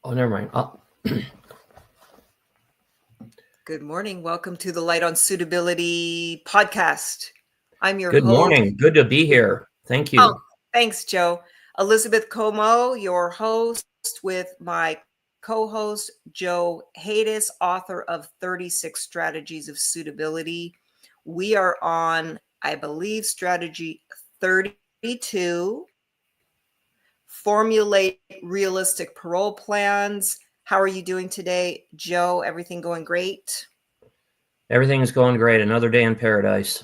Oh, never mind. Good morning. Welcome to the Light on Suitability podcast. I'm your Good host. morning. Good to be here. Thank Oh, you. thanks, Joe. Elizabeth Comeau, your host, with my co-host, Joe Haytas, author of 36 Strategies of Suitability. We are on, I believe, strategy 32, Formulate Realistic Parole Plans. How are you doing today, Joe? Everything going great? Everything's going great. Another day in paradise.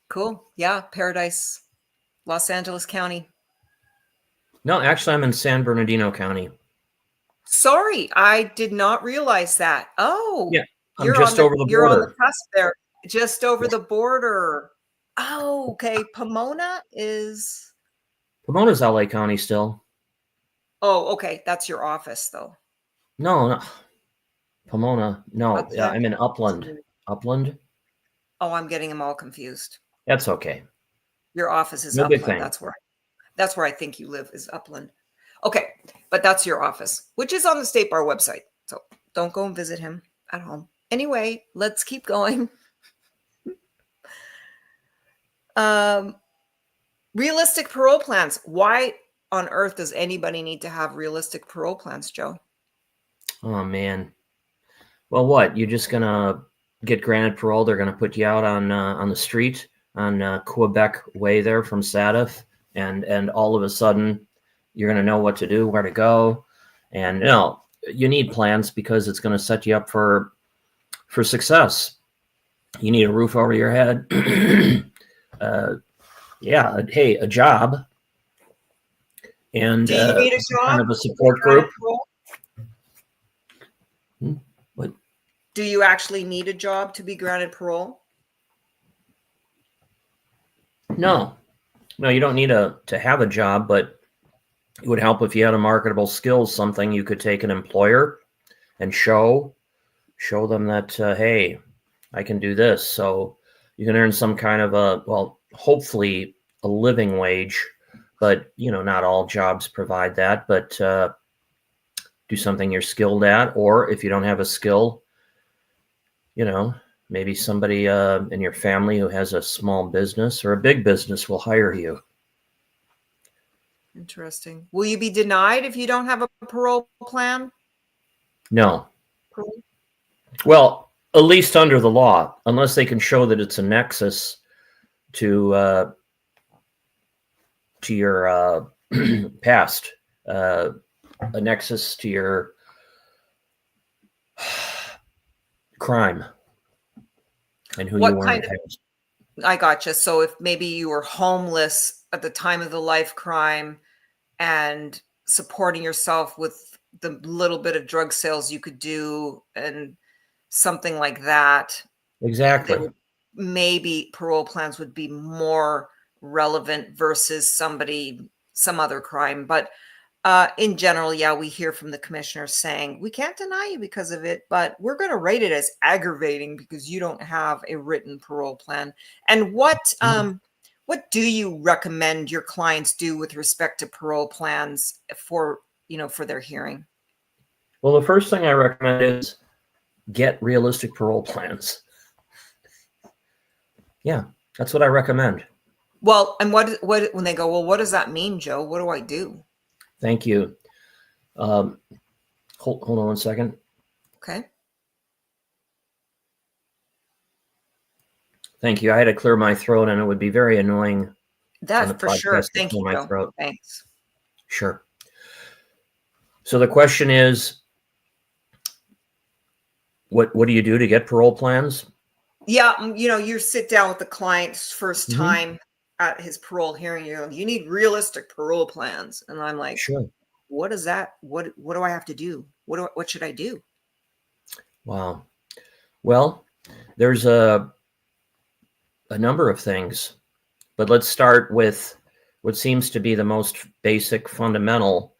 Cool. Yeah, Paradise, Los Angeles County. No, actually, I'm in San Bernardino County. Sorry, I did not realize that. Oh, Yeah, I'm just over the you're on the border. cusp there, just over Yes. the border. Oh, okay. Pomona is. Pomona's LA County still. Oh, okay. That's your office, though. No, Pomona. No, That's yeah, it. I'm in Upland. Upland? Oh, I'm getting them all confused. That's okay. Your office is No big Upland. thing. That's where I think you live is Upland. Okay, but that's your office, which is on the State Bar website. So don't go and visit him at home. Anyway, let's keep going. Realistic parole plans. Why on earth does anybody need to have realistic parole plans, Joe? Oh, man. Well, what? You're just going to get granted parole? They're going to put you out on the street on Quebec Way there from Sadif, and all of a sudden, you're going to know what to do, where to go. And you need plans because it's going to set you up for success. You need a roof over your head. Hey, a job, and Do you need a some kind job of a to be support granted group. parole? What? Do you actually need a job to be granted parole? No, you don't need to have a job, but it would help if you had a marketable skills, something you could take an employer and show them that, hey, I can do this. So you can earn some kind of hopefully a living wage, but not all jobs provide that, but do something you're skilled at. Or if you don't have a skill, maybe somebody in your family who has a small business or a big business will hire you. Interesting. Will you be denied if you don't have a parole plan? No. Parole? Well, at least under the law, unless they can show that it's a nexus to your past, a nexus to your crime and who you What were in kind the of, past. I gotcha. So if maybe you were homeless at the time of the life crime and supporting yourself with the little bit of drug sales you could do and something like that, they Exactly. would, maybe parole plans would be more relevant versus some other crime. But in general, yeah, we hear from the commissioners saying we can't deny you because of it, but we're going to rate it as aggravating because you don't have a written parole plan. And what do you recommend your clients do with respect to parole plans for their hearing? Well, the first thing I recommend is get realistic parole plans. Yeah, that's what I recommend. Well, and what when they go, well, what does that mean, Joe? What do I do? Thank you. Hold on 1 second. Okay. Thank you. I had to clear my throat, and it would be very annoying on the That for sure. podcast to Thank clear you, my Joe. throat. Thanks. Sure. So the question is, what do you do to get parole plans? Yeah, you sit down with the client's first Mm-hmm. time at his parole hearing. You need realistic parole plans, and I'm like, Sure. what is that? What do I have to do? What should I do? Wow. Well, there's a number of things, but let's start with what seems to be the most basic fundamental,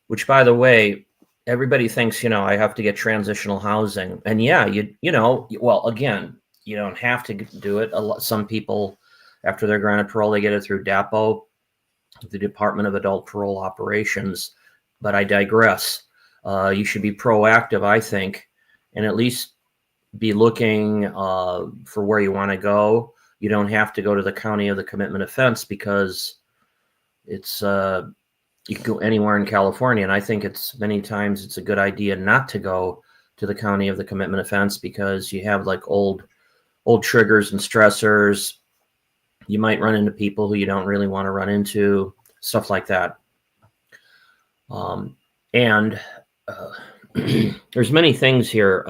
which, by the way, everybody thinks, I have to get transitional housing. And yeah, well, again, you don't have to do it. Some people, after they're granted parole, they get it through DAPO, the Department of Adult Parole Operations. but I digress. You should be proactive, I think, and at least be looking for where you want to go. You don't have to go to the county of the commitment offense because it's you can go anywhere in California, and I think many times it's a good idea not to go to the county of the commitment offense because you have like old triggers and stressors. You might run into people who you don't really want to run into, stuff like that. And there's many things here.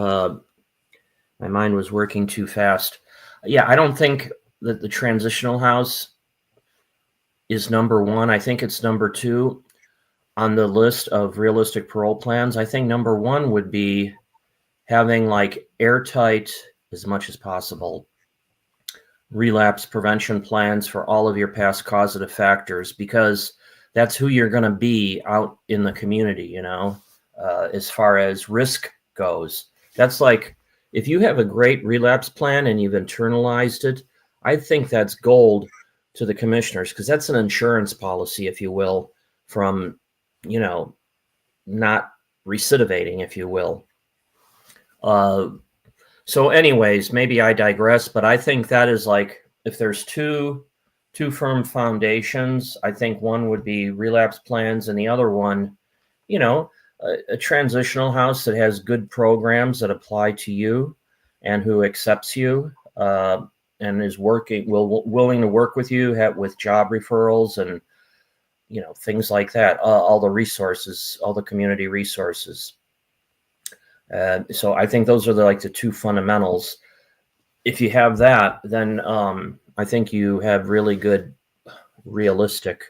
My mind was working too fast. Yeah, I don't think that the transitional house is number one. I think it's number two on the list of realistic parole plans. I think number one would be having like airtight, as much as possible, relapse prevention plans for all of your past causative factors, because that's who you're going to be out in the community, as far as risk goes. That's like, if you have a great relapse plan and you've internalized it, I think that's gold to the commissioners, because that's an insurance policy, if you will, from, not recidivating, if you will. So anyways, maybe I digress, but I think that is like, if there's two firm foundations, I think one would be relapse plans, and the other one, a transitional house that has good programs that apply to you and who accepts you and is willing to work with you with job referrals and things like that, all the resources, all the community resources. So I think those are the two fundamentals. If you have that, then I think you have really good, realistic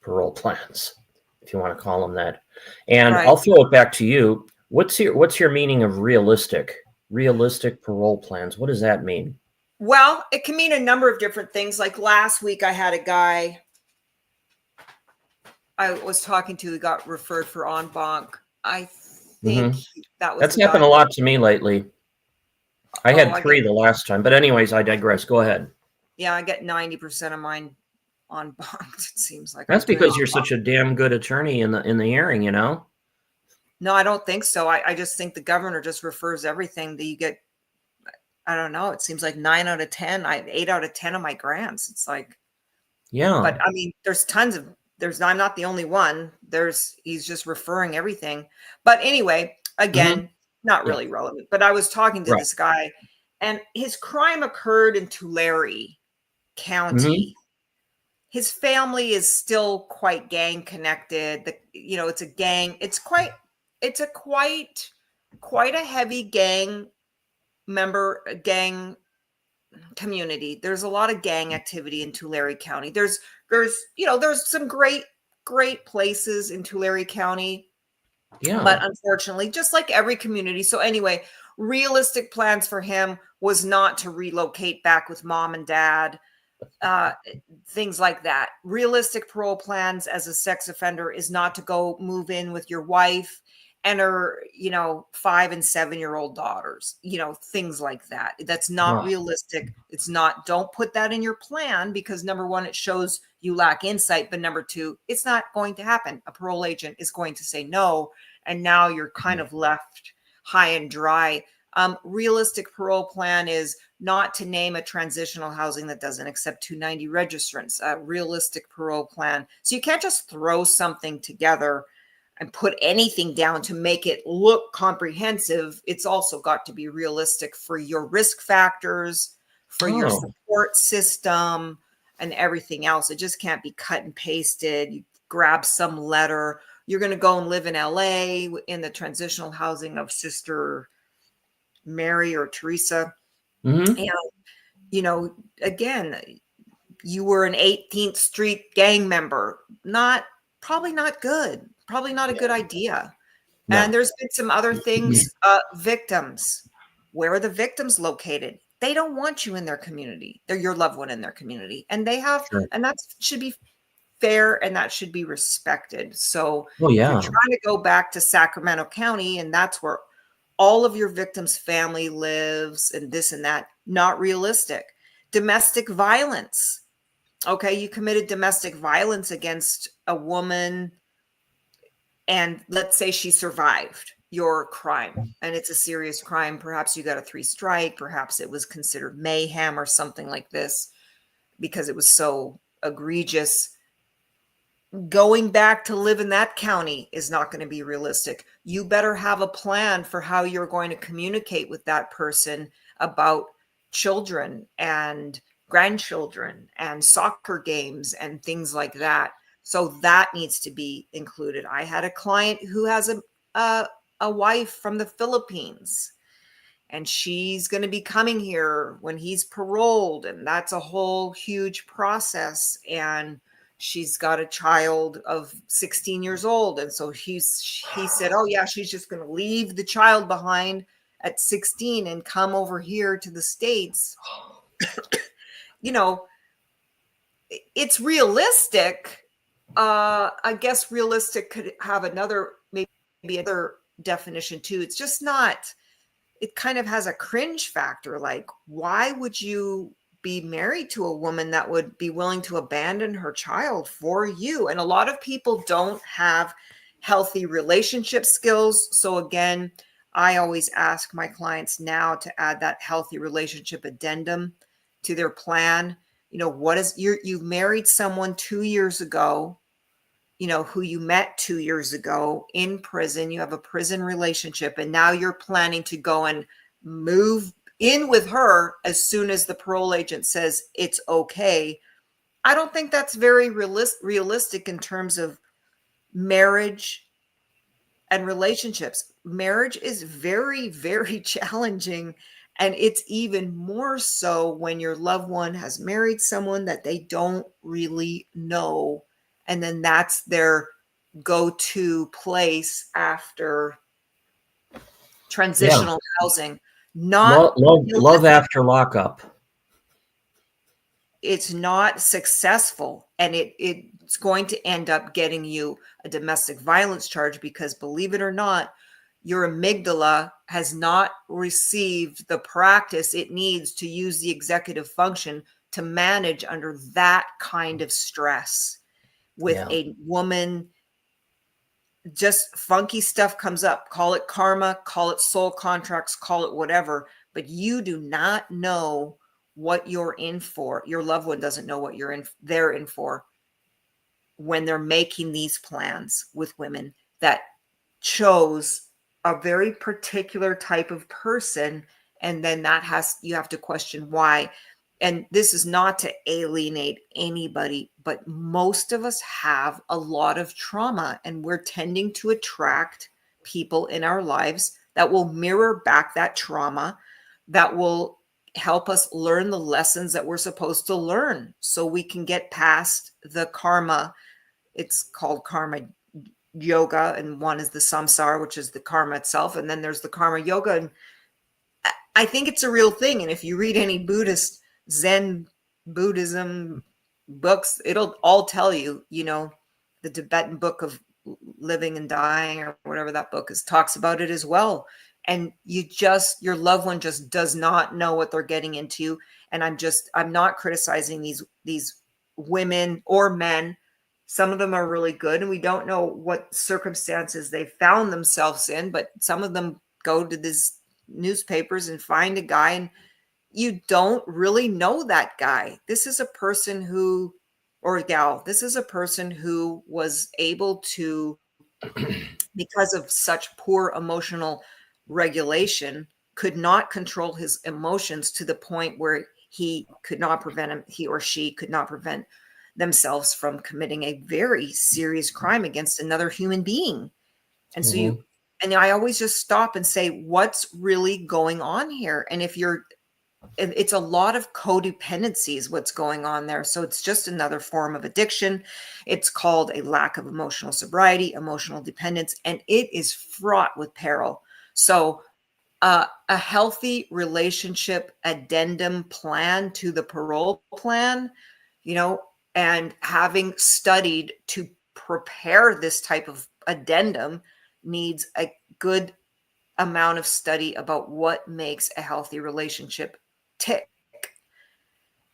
parole plans, if you want to call them that. And Right. I'll throw it back to you. What's your meaning of realistic parole plans? What does that mean? Well, it can mean a number of different things. Like last week, I had a guy I was talking to who got referred for en banc. I think that was That's the guy. happened a lot to me lately. I Oh, had 3 the last time, but anyways, I digress. Go ahead. Yeah, I get 90% of mine en banc. It seems like That's I'm doing because en you're banc. such a damn good attorney in the hearing, No, I don't think so. I just think the governor just refers everything that you get. I don't know. It seems like 9 out of 10. I have 8 out of 10 of my grants. It's like, Yeah. but I mean, I'm not the only one. He's just referring everything. But anyway, again, not really relevant. But I was talking to this guy, and his crime occurred in Tulare County. His family is still quite gang connected. It's a gang. It's quite a heavy gang community. There's a lot of gang activity in Tulare County. There's some great places in Tulare County. Yeah. But unfortunately, just like every community. So anyway, realistic plans for him was not to relocate back with mom and dad. Things like that. Realistic parole plans as a sex offender is not to go move in with your wife and her 5 and 7-year-old daughters, things like that. That's not realistic. It's not. Don't put that in your plan, because number one, it shows you lack insight, but number two, it's not going to happen. A parole agent is going to say no, and now you're kind of left high and dry. Realistic parole plan is not to name a transitional housing that doesn't accept 290 registrants. Realistic parole plan. So you can't just throw something together and put anything down to make it look comprehensive. It's also got to be realistic for your risk factors, for your support system, and everything else. It just can't be cut and pasted. You grab some letter. You're going to go and live in LA in the transitional housing of Sister Mary or Teresa. And, again, you were an 18th Street gang member. Probably not good. Probably not a good idea. No. And there's been some other things. Victims. Where are the victims located? They don't want you in their community. They're your loved one in their community. And they have, and that should be fair, and that should be respected. So if you're trying to go back to Sacramento County, and that's where all of your victims' family lives and this and that, not realistic. Domestic violence. Okay, you committed domestic violence against a woman and let's say she survived your crime and it's a serious crime. Perhaps you got a 3 strike, perhaps it was considered mayhem or something like this because it was so egregious. Going back to live in that county is not going to be realistic. You better have a plan for how you're going to communicate with that person about children and grandchildren and soccer games and things like that. So that needs to be included. I had a client who has a wife from the Philippines, and she's going to be coming here when he's paroled, and that's a whole huge process. And she's got a child of 16 years old, and so he said, oh yeah, she's just going to leave the child behind at 16 and come over here to the States. You know, it's realistic. I guess realistic could have another, maybe another definition too. It's just not, it kind of has a cringe factor. Like, why would you be married to a woman that would be willing to abandon her child for you? And a lot of people don't have healthy relationship skills. So again, I always ask my clients now to add that healthy relationship addendum to their plan. You know, what is you've married someone 2 years ago, you know, who you met 2 years ago in prison. You have a prison relationship, and now you're planning to go and move in with her as soon as the parole agent says it's okay. I don't think that's very realistic in terms of marriage and relationships. Marriage is very, very challenging. And it's even more so when your loved one has married someone that they don't really know. And then that's their go-to place after Yeah. transitional housing. Not Love after lockup. It's not successful, and it's going to end up getting you a domestic violence charge because, believe it or not, your amygdala has not received the practice it needs to use the executive function to manage under that kind of stress. With a woman, just funky stuff comes up. Call it karma, call it soul contracts, call it whatever, but you do not know what you're in for. Your loved one doesn't know what they're in for when they're making these plans with women that chose a very particular type of person. And then you have to question why. And this is not to alienate anybody, but most of us have a lot of trauma, and we're tending to attract people in our lives that will mirror back that trauma, that will help us learn the lessons that we're supposed to learn so we can get past the karma. It's called karma yoga, and one is the samsara, which is the karma itself, and then there's the karma yoga. And I think it's a real thing. And if you read any Buddhist, Zen Buddhism books, it'll all tell you, you know, the Tibetan book of living and dying, or whatever that book is, talks about it as well. And your loved one just does not know what they're getting into. And I'm not criticizing these women or men. Some of them are really good, and we don't know what circumstances they found themselves in, but some of them go to these newspapers and find a guy, and you don't really know that guy. This is a person who, or a gal, this is a person who was able to, because of such poor emotional regulation, could not control his emotions to the point where he or she could not prevent themselves from committing a very serious crime against another human being. And so and I always just stop and say, what's really going on here? And it's a lot of codependency is what's going on there. So it's just another form of addiction. It's called a lack of emotional sobriety, emotional dependence, and it is fraught with peril. So a healthy relationship addendum plan to the parole plan, you know, and having studied to prepare this type of addendum needs a good amount of study about what makes a healthy relationship tick.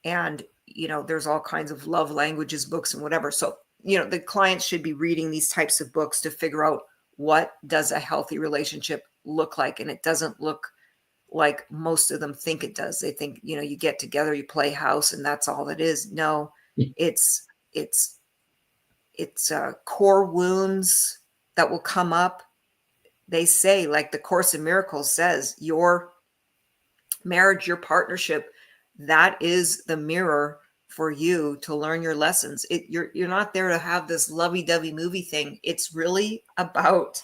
And, you know, there's all kinds of love languages books and whatever. So the clients should be reading these types of books to figure out what does a healthy relationship look like. And it doesn't look like most of them think it does. They think, you get together, you play house, and that's all it is. No, it's core wounds that will come up. They say, like the Course in Miracles says, your marriage, your partnership, that is the mirror for you to learn your lessons. You're not there to have this lovey-dovey movie thing. It's really about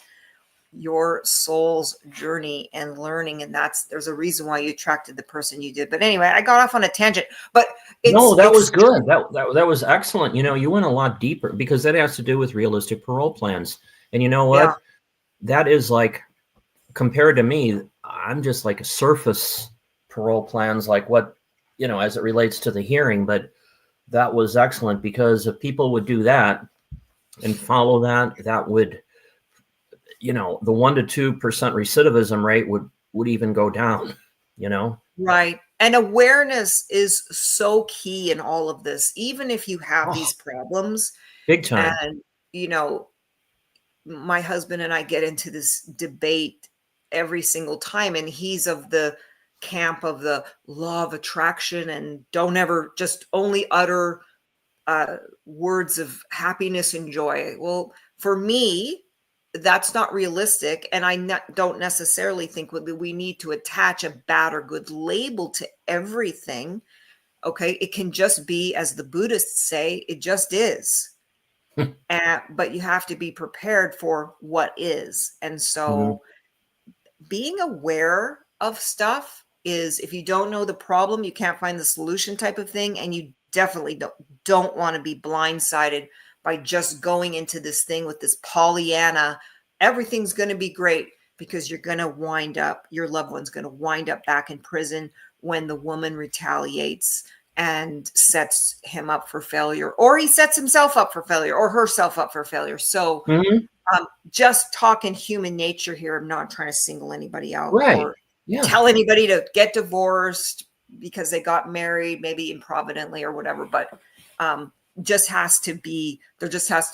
your soul's journey and learning. And there's a reason why you attracted the person you did. But anyway, I got off on a tangent, but no, that was good. That was excellent. You went a lot deeper, because that has to do with realistic parole plans. And you know what? Yeah. That is like, compared to me, I'm just like a surface parole plans, like what, as it relates to the hearing. But that was excellent, because if people would do that and follow that would, the 1% to 2% recidivism rate would even go down, Right. And awareness is so key in all of this, even if you have these problems. Big time. And, my husband and I get into this debate every single time, and he's of the camp of the law of attraction and don't ever just only utter words of happiness and joy. Well, for me, that's not realistic. And I don't necessarily think we need to attach a bad or good label to everything. Okay. It can just be, as the Buddhists say, it just is. But you have to be prepared for what is. And so being aware of stuff is, if you don't know the problem, you can't find the solution type of thing. And you definitely don't want to be blindsided by just going into this thing with this Pollyanna, everything's going to be great, because you're going to wind up, your loved one's going to wind up back in prison when the woman retaliates and sets him up for failure, or he sets himself up for failure, or herself up for failure. So just talking human nature here. I'm not trying to single anybody out or tell anybody to get divorced because they got married, maybe improvidently or whatever, but there just has to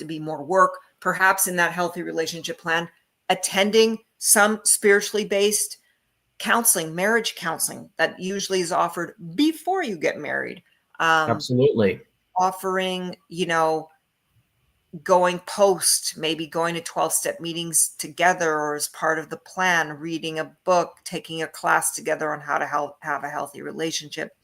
be more work, perhaps in that healthy relationship plan, attending some spiritually based counseling, marriage counseling that usually is offered before you get married. Absolutely. Offering, going post, maybe going to 12-step meetings together, or as part of the plan, reading a book, taking a class together on how to have a healthy relationship.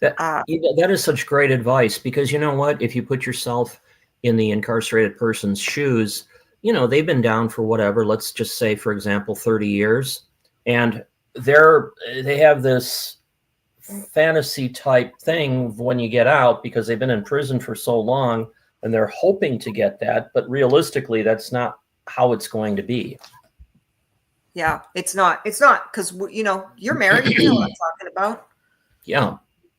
That is such great advice, because you know what? If you put yourself in the incarcerated person's shoes, they've been down for whatever, let's just say, for example, 30 years. And they have this fantasy type thing when you get out, because they've been in prison for so long, and they're hoping to get that. But realistically, that's not how it's going to be. Yeah, it's not, because, you're married, you know what I'm talking about. Yeah.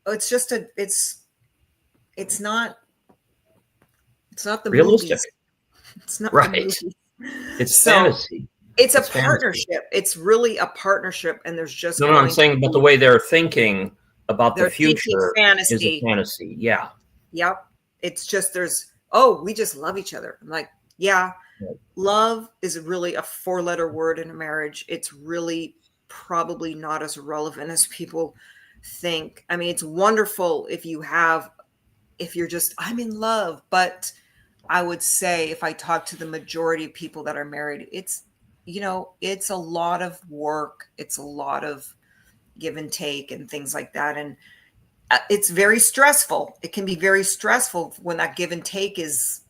It's just it's not the realistic. Movies. It's not right. the movies. It's fantasy. It's a partnership. Fantasy. It's really a partnership, and there's just no. I'm saying, but the way they're thinking about the future fantasy. is a fantasy. Yeah. Yep. It's just we just love each other. I'm like, yeah, right. Love is really a 4-letter word in a marriage. It's really probably not as relevant as people think. I mean, it's wonderful if you're just, I'm in love, but I would say, if I talk to the majority of people that are married, it's a lot of work. It's a lot of give and take and things like that. And it's very stressful. It can be very stressful when that give and take is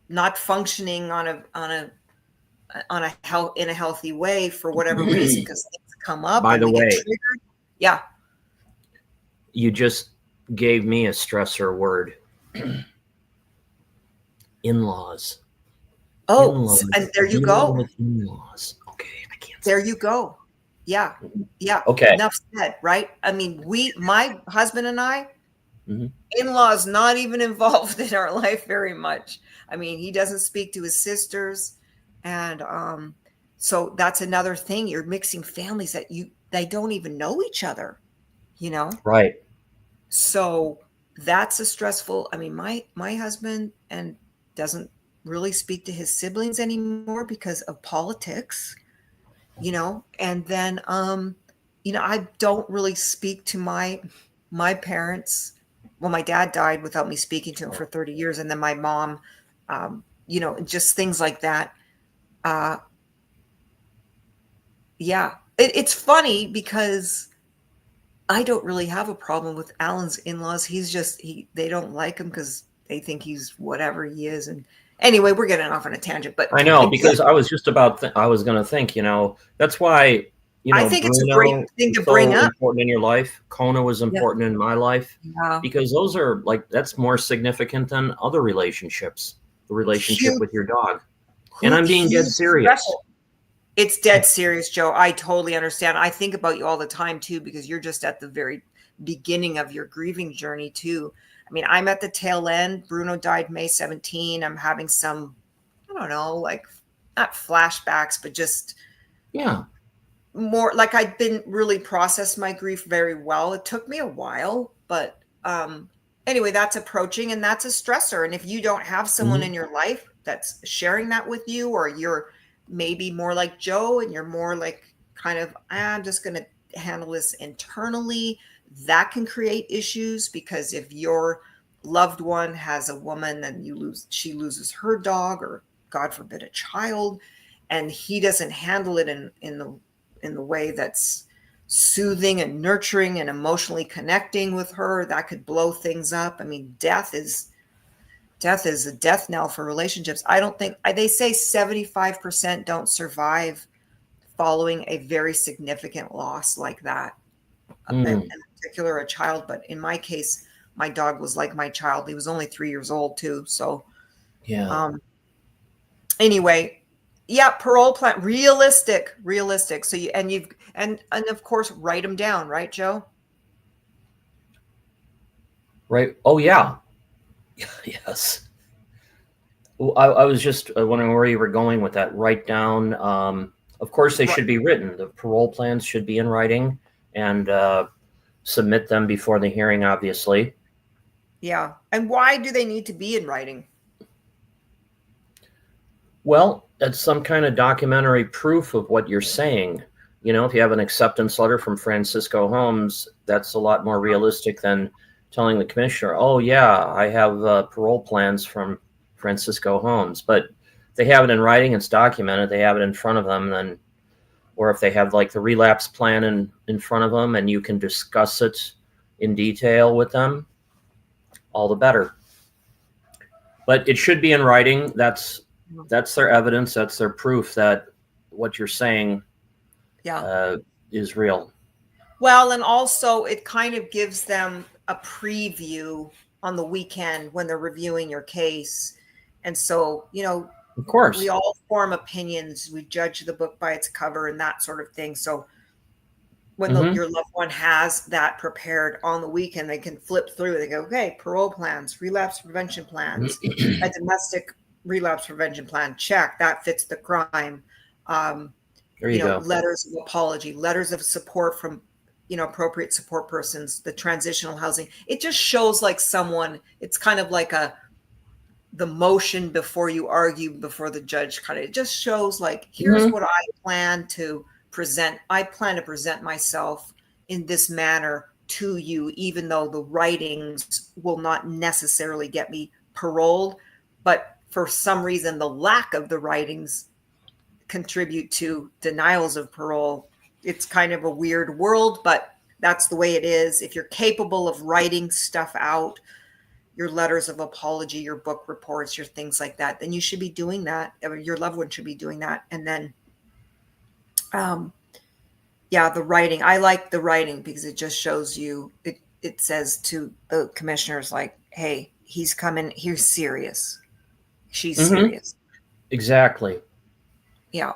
not functioning in a healthy way for whatever reason, because things come up. By the way, yeah. You just gave me a stressor word. In-laws. Oh, in-laws. And there you go. In-laws. Okay, I can't. There you go. Yeah. Yeah. Okay. Enough said, right? I mean, my husband and I, in-laws not even involved in our life very much. I mean, he doesn't speak to his sisters. And so that's another thing. You're mixing families that they don't even know each other, Right. So that's a stressful. I mean, my husband and doesn't really speak to his siblings anymore because of politics, and then I don't really speak to my parents. Well, my dad died without me speaking to him for 30 years, and then my mom, just things like that. uh yeah, it's funny because I don't really have a problem with Alan's in-laws. They don't like him because they think he's whatever he is. And anyway, we're getting off on a tangent, but I know, because I was just about, I was going to think, that's why, I think it's a great Bruno thing is to bring so up. important in your life. Kona was Yeah. important in my life, Yeah. because those are that's more significant than other relationships, the relationship Huge, with your dog. And I'm being dead huge serious. special. It's dead serious, Joe. I totally understand. I think about you all the time too, because you're just at the very beginning of your grieving journey too. I mean, I'm at the tail end. Bruno died May 17. I'm having some, I don't know, like not flashbacks, but just Yeah. more like I'd been really processed my grief very well. It took me a while, but anyway, that's approaching, and that's a stressor. And if you don't have someone in your life that's sharing that with you, or you're maybe more like Joe and you're more like kind of, I'm just going to handle this internally, that can create issues. Because if your loved one has a woman and she loses her dog, or God forbid a child, and he doesn't handle it in the way that's soothing and nurturing and emotionally connecting with her, that could blow things up. I mean, death is a death knell for relationships. I don't think, they say 75% don't survive following a very significant loss like that. In particular, a child. But in my case, my dog was like my child. He was only 3 years old too. So Yeah. anyway, yeah, parole plan, realistic. So and of course write them down, right, Joe? Right. Oh, yeah. Yes. Well, I was just wondering where you were going with that. Write down. Of course, they should be written. The parole plans should be in writing, and submit them before the hearing, obviously. Yeah. And why do they need to be in writing? Well, that's some kind of documentary proof of what you're saying. If you have an acceptance letter from Francisco Holmes, that's a lot more realistic than telling the commissioner, oh, yeah, I have parole plans from Francisco Holmes. But they have it in writing, it's documented, they have it in front of them, then, or if they have like the relapse plan in front of them and you can discuss it in detail with them, all the better. But it should be in writing. That's their evidence. That's their proof that what you're saying is real. Well, and also it kind of gives them a preview on the weekend when they're reviewing your case. And so, Of course. we all form opinions. We judge the book by its cover and that sort of thing. So when your loved one has that prepared on the weekend, they can flip through. They go, okay, parole plans, relapse prevention plans, a domestic relapse prevention plan, check, that fits the crime. There you go. Letters of apology, letters of support from, appropriate support persons, the transitional housing. It just shows like someone, it's kind of like the motion before you argue before the judge kind of, it just shows like, here's what I plan to present. I plan to present myself in this manner to you, even though the writings will not necessarily get me paroled. But for some reason, the lack of the writings contribute to denials of parole. It's kind of a weird world, but that's the way it is. If you're capable of writing stuff out, your letters of apology, your book reports, your things like that, then you should be doing that. Your loved one should be doing that. And then the writing. I like the writing because it just shows you, it says to the commissioners like, hey, he's coming, he's serious. She's serious. Exactly. Yeah.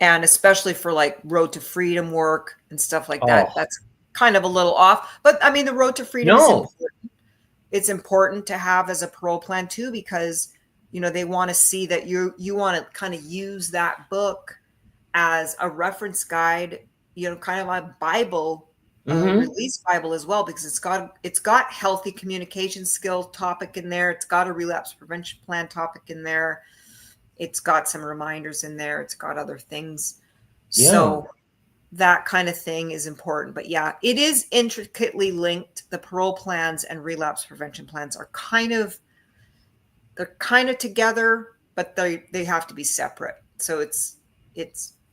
And especially for like road to freedom work and stuff like that. That's kind of a little off. But I mean, the road to freedom is important. It's important to have as a parole plan too, because they want to see that you want to kind of use that book as a reference guide, kind of a Bible Mm-hmm. release Bible as well, because it's got healthy communication skill topic in there. It's got a relapse prevention plan topic in there. It's got some reminders in there. It's got other things. Yeah. So that kind of thing is important. But yeah, it is intricately linked. The parole plans and relapse prevention plans are they're kind of together, but they have to be separate. So it's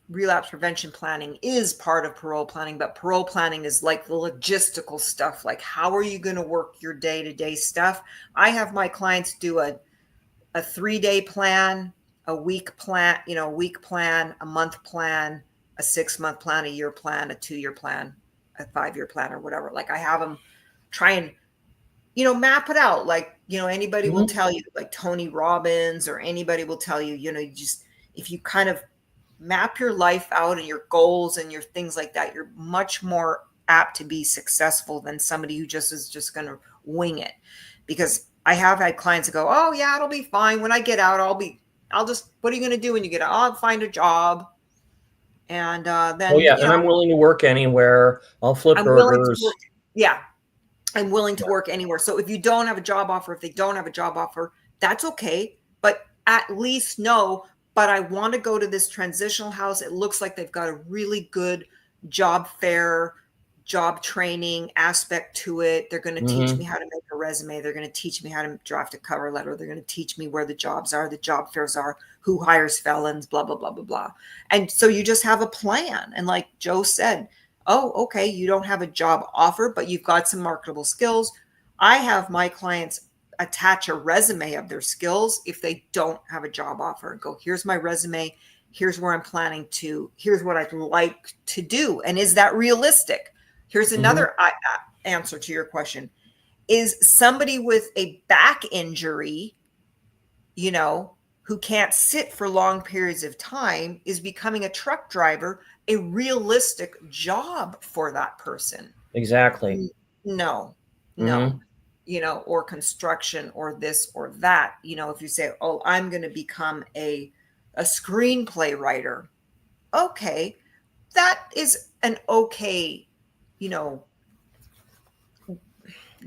relapse prevention planning is part of parole planning, but parole planning is like the logistical stuff. Like, how are you going to work your day-to-day stuff? I have my clients do a 3-day plan, a week plan, a month plan, a 6-month plan, a year plan, a 2-year plan, a 5-year plan, or whatever. Like, I have them try and map it out. Like, anybody will Mm-hmm. tell you, like Tony Robbins, or anybody will tell you, if you kind of map your life out and your goals and your things like that, you're much more apt to be successful than somebody who is just going to wing it. Because I have had clients that go, oh yeah, it'll be fine. When I get out, what are you going to do when you get out? I'll find a job. And Oh then, yeah, and I'm willing to work anywhere. I'll flip I'm willing to work. burgers. Yeah. I'm willing to Yeah. work anywhere. So if you don't have a job offer, if they don't have a job offer, that's okay. But at least know, but I want to go to this transitional house. It looks like they've got a really good job fair, job training aspect to it. They're going to teach Mm-hmm. me how to make a resume. They're going to teach me how to draft a cover letter. They're going to teach me where the jobs are, the job fairs are, who hires felons, blah, blah, blah, blah, blah. And so you just have a plan. And like Joe said, oh, okay, you don't have a job offer, but you've got some marketable skills. I have my clients attach a resume of their skills if they don't have a job offer and go, here's my resume. Here's where I'm planning to, here's what I'd like to do. And is that realistic? Here's another answer to your question. Is somebody with a back injury, who can't sit for long periods of time, is becoming a truck driver a realistic job for that person? Exactly. No, Mm-hmm. or construction or this or that. If you say, oh, I'm going to become a screenplay writer. Okay. That is an okay,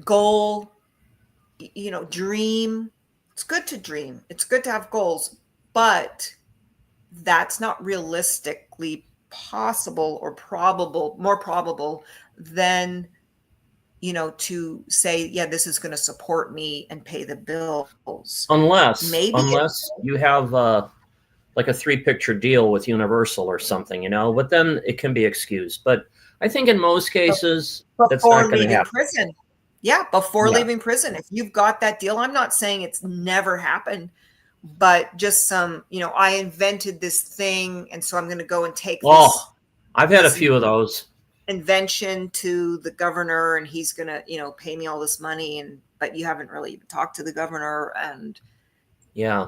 goal, dream. It's good to dream. It's good to have goals, but that's not realistically possible or more probable than, to say, yeah, this is going to support me and pay the bills. Unless Maybe unless you have like a 3-picture deal with Universal or something, but then it can be excused. But I think in most cases that's not before going to leaving happen. prison. Yeah, before Yeah. leaving prison. If you've got that deal, I'm not saying it's never happened, but just some, I invented this thing, and so I'm going to go and take Oh, I've had a this few of those. invention to the governor, and he's going to, pay me all this money, but you haven't really even talked to the governor, and Yeah.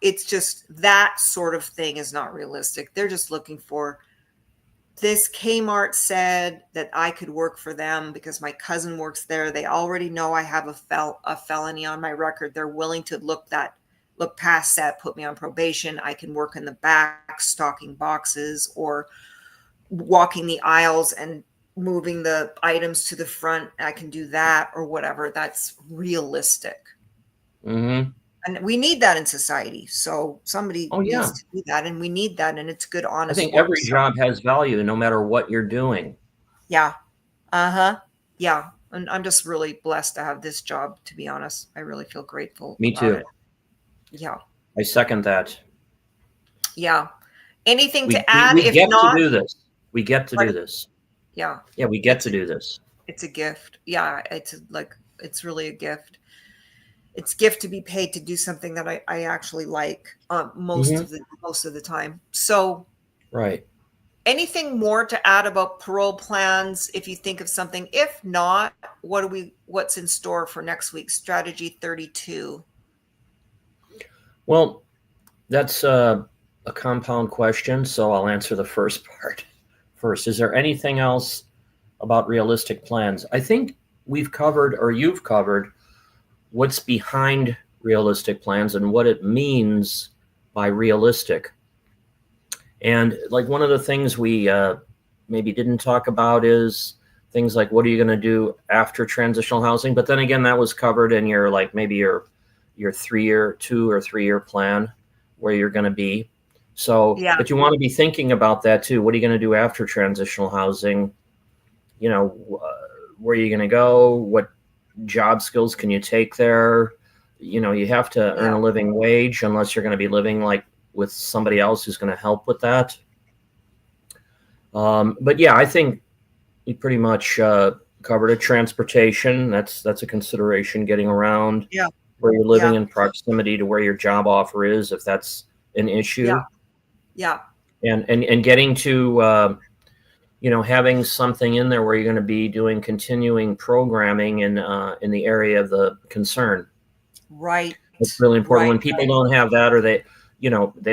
it's just that sort of thing is not realistic. They're just looking for, this Kmart said that I could work for them because my cousin works there. They already know I have a felony on my record. They're willing to look past that, put me on probation. I can work in the back, stocking boxes or walking the aisles and moving the items to the front. I can do that or whatever. That's realistic. Mm-hmm. And we need that in society. So somebody Oh yeah. needs to do that, and we need that, and it's good, I honest think work. every So job has value no matter what you're doing. yeah. Uh-huh. Yeah. And I'm just really blessed to have this job, to be honest. I really feel grateful Me about too. it. Yeah. I second that. Yeah. Anything We to add? we If get to not, do this. We get to do this. yeah, Yeah, we get to do this. it's a gift. Yeah. It's really a gift. It's gift to be paid to do something that I actually like most Mm-hmm. of the time. So Right. anything more to add about parole plans if you think of something? If not, what's in store for next week? Strategy 32. Well, that's a compound question, so I'll answer the first part first. Is there anything else about realistic plans? I think we've covered, or you've covered, what's behind realistic plans and what it means by realistic. And like one of the things we maybe didn't talk about is things like what are you going to do after transitional housing? But then again, that was covered in your like maybe your 2 or 3 year plan where you're going to be. So, Yeah. but you want to be thinking about that too. What are you going to do after transitional housing? You know, where are you going to go? What job skills can you take there? You know, you have to earn Yeah. a living wage unless you're going to be living like with somebody else who's going to help with that. But yeah, I think you pretty much covered it. Transportation, that's a consideration. Getting around, Yeah. where you're living Yeah. in proximity to where your job offer is, if that's an Yeah. issue, Yeah. and getting to having something in there where you're going to be doing continuing programming in the area of the concern. Right. It's really important Right. when people don't have that, or they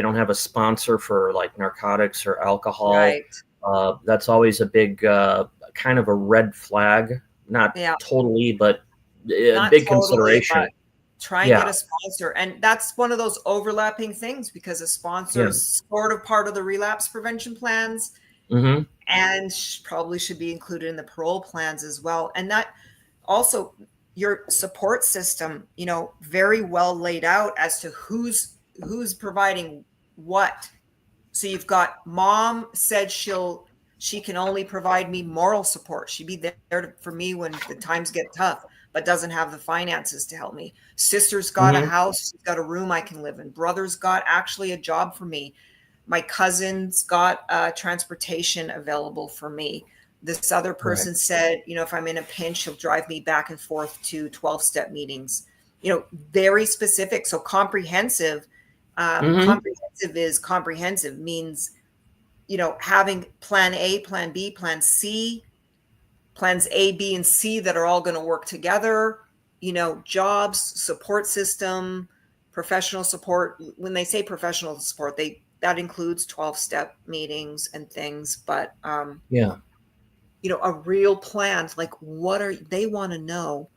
don't have a sponsor for like narcotics or alcohol. Right. That's always a big kind of a red flag. Not Yeah. totally, but a Not big totally, but consideration. try and get Yeah, a sponsor. And that's one of those overlapping things because a sponsor yeah. is sort of part of the relapse prevention plans Mm-hmm. and probably should be included in the parole plans as well. And that also your support system, very well laid out as to who's providing what. So you've got mom said she can only provide me moral support. She'd be there for me when the times get tough, but doesn't have the finances to help me. Sister's got a Mm-hmm. house, she's got a room I can live in. Brother's got actually a job for me. My cousin's got transportation available for me. This other Right. person said, if I'm in a pinch, she'll drive me back and forth to 12-step meetings. Very specific. So comprehensive. Mm-hmm. Comprehensive is comprehensive means, having plan A, plan B, plan C, plans A, B, and C that are all going to work together, jobs, support system, professional support. When they say professional support, that includes 12-step meetings and things, but Yeah. a real plan, like they want to know,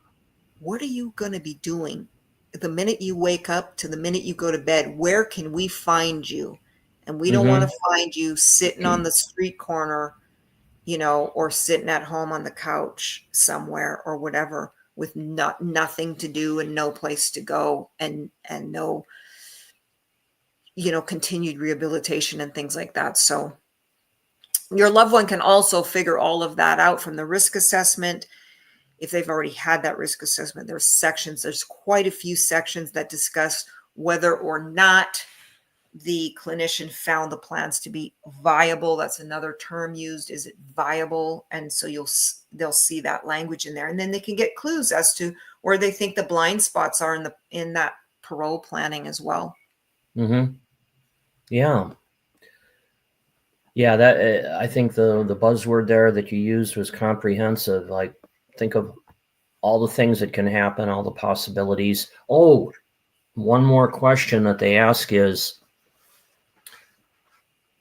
what are you going to be doing the minute you wake up to the minute you go to bed? Where can we find you? And we don't want Mm-hmm. to find you sitting on the street corner, or sitting at home on the couch somewhere or whatever with nothing to do and no place to go and no, continued rehabilitation and things like that. So your loved one can also figure all of that out from the risk assessment. If they've already had that risk assessment, there's quite a few sections that discuss whether or not the clinician found the plans to be viable. That's another term used. Is it viable? And so they'll see that language in there, and then they can get clues as to where they think the blind spots are in that parole planning as well. Mm-hmm. Yeah. Yeah, that I think the buzzword there that you used was comprehensive. Like, think of all the things that can happen, all the possibilities. Oh, one more question that they ask is,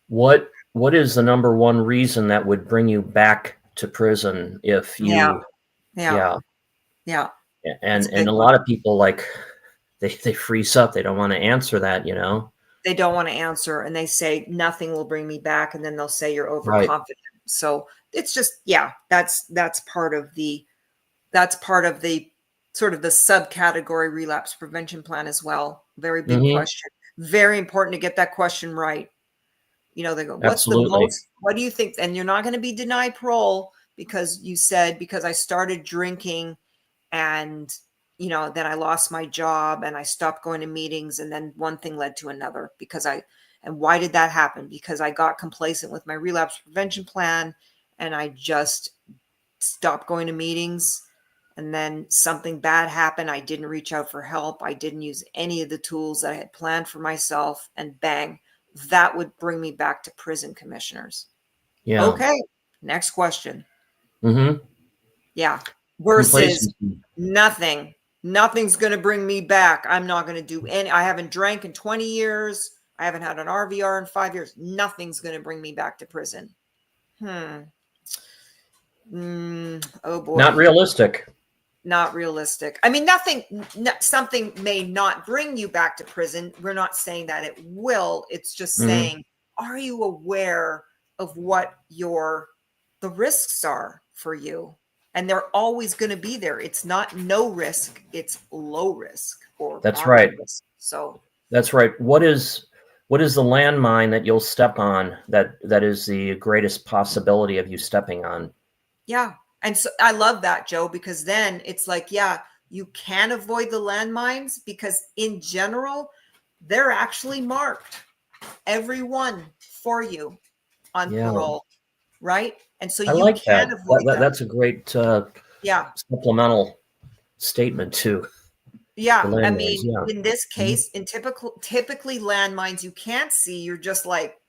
what is the number one reason that would bring you back to prison if Yeah, you, yeah, yeah, yeah. That's a and big a one. lot of people like they freeze up. They don't want to answer that. They don't want to answer, and they say nothing will bring me back, and then they'll say you're Right. overconfident. So it's just, yeah, that's part of the sort of the subcategory relapse prevention plan as well. Very big Mm-hmm. question. Very important to get that question right. They go, Absolutely. what do you think? And you're not going to be denied parole because you said, because I started drinking and, then I lost my job and I stopped going to meetings. And then one thing led to another and why did that happen? Because I got complacent with my relapse prevention plan and I just stopped going to meetings. And then something bad happened. I didn't reach out for help. I didn't use any of the tools that I had planned for myself. And bang, that would bring me back to prison, commissioners. Yeah. Okay, next question. Mm-hmm. Yeah. Versus Complacency. nothing. Nothing's going to bring me back. I'm not going to do any. I haven't drank in 20 years. I haven't had an RVR in 5 years. Nothing's going to bring me back to prison. Oh Not boy. realistic. Not realistic. I mean, something may not bring you back to prison. We're not saying that it will. It's just Mm-hmm. saying, are you aware of what the risks are for you. And they're always going to be there. It's not no risk, it's low risk or That's moderate right. risk. So That's right. What is the landmine that you'll step on that is the greatest possibility of you stepping on? yeah. And so I love that, Joe, because then it's like, yeah, you can avoid the landmines because in general, they're actually marked, every one for you on Yeah, parole, right? And so I you like that. can avoid them. That's a great Yeah. supplemental statement too. The Yeah. I landmines. mean, Yeah. in this Mhm. case, in typically landmines you can't see, you're just like,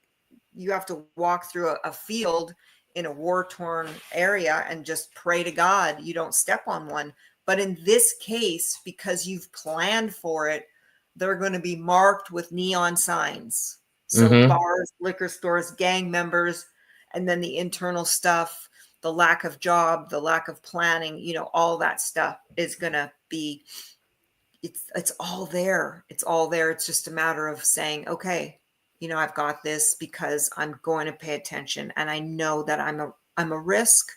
you have to walk through a field in a war-torn area and just pray to God you don't step on one. But in this case, because you've planned for it, they're going to be marked with neon signs. So Mhm. bars, liquor stores, gang members, and then the internal stuff, the lack of job, the lack of planning, all that stuff is going to be, it's all there. It's all there. It's just a matter of saying, okay, I've got this because I'm going to pay attention and I know that I'm a risk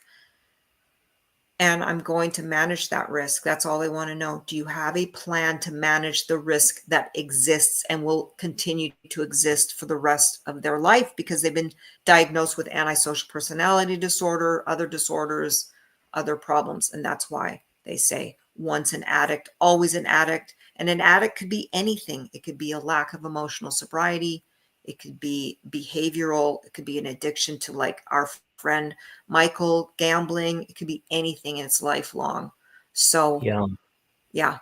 and I'm going to manage that risk. That's all they want to know. Do you have a plan to manage the risk that exists and will continue to exist for the rest of their life because they've been diagnosed with antisocial personality disorder, other disorders, other problems. And that's why they say once an addict, always an addict. And an addict could be anything. It could be a lack of emotional sobriety. It could be behavioral. It could be an addiction to, like our friend Michael, gambling. It could be anything. And it's lifelong. So Yeah. yeah,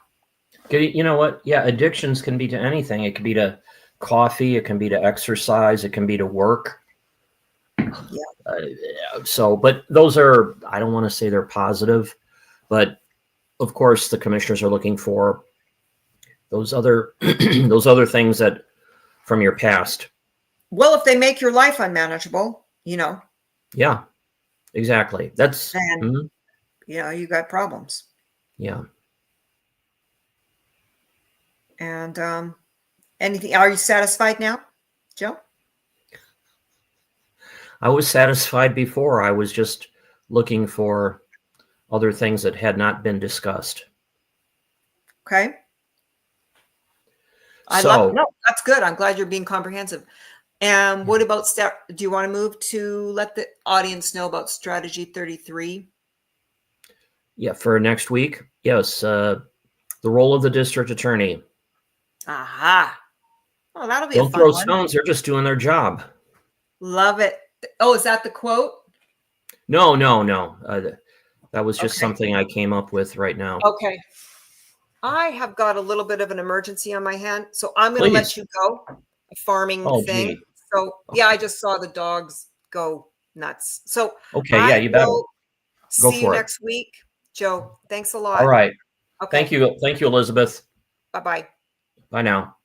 You know what? Yeah, addictions can be to anything. It can be to coffee. It can be to exercise. It can be to work. So, but those are, I don't want to say they're positive, but of course the commissioners are looking for those other those other things that from your past. well, if they make your life unmanageable, Yeah, exactly. That's then mhm, you got problems. yeah. And anything? Are you satisfied now, Joe? I was satisfied before. I was just looking for other things that had not been discussed. Okay. So, No, that's good. I'm glad you're being comprehensive. And what about do you want to move to let the audience know about strategy 33? yeah, for next week, yes, the role of the district attorney. Aha. Oh, that'll be a Don't fun throw one. stones. They're just doing their job. Love it. Oh, is that the quote? No, no, no. That was just Okay. something I came up with right now. Okay. I have got a little bit of an emergency on my hand, so I'm going to let Please. you go. A farming Oh, thing. gee. So, yeah, I just saw the dogs go nuts. So, Okay. Yeah, I you better will go see you for it. next week. Joe, thanks a All lot. right. Okay. Thank you. Thank you, Elizabeth. Bye-bye. Bye now.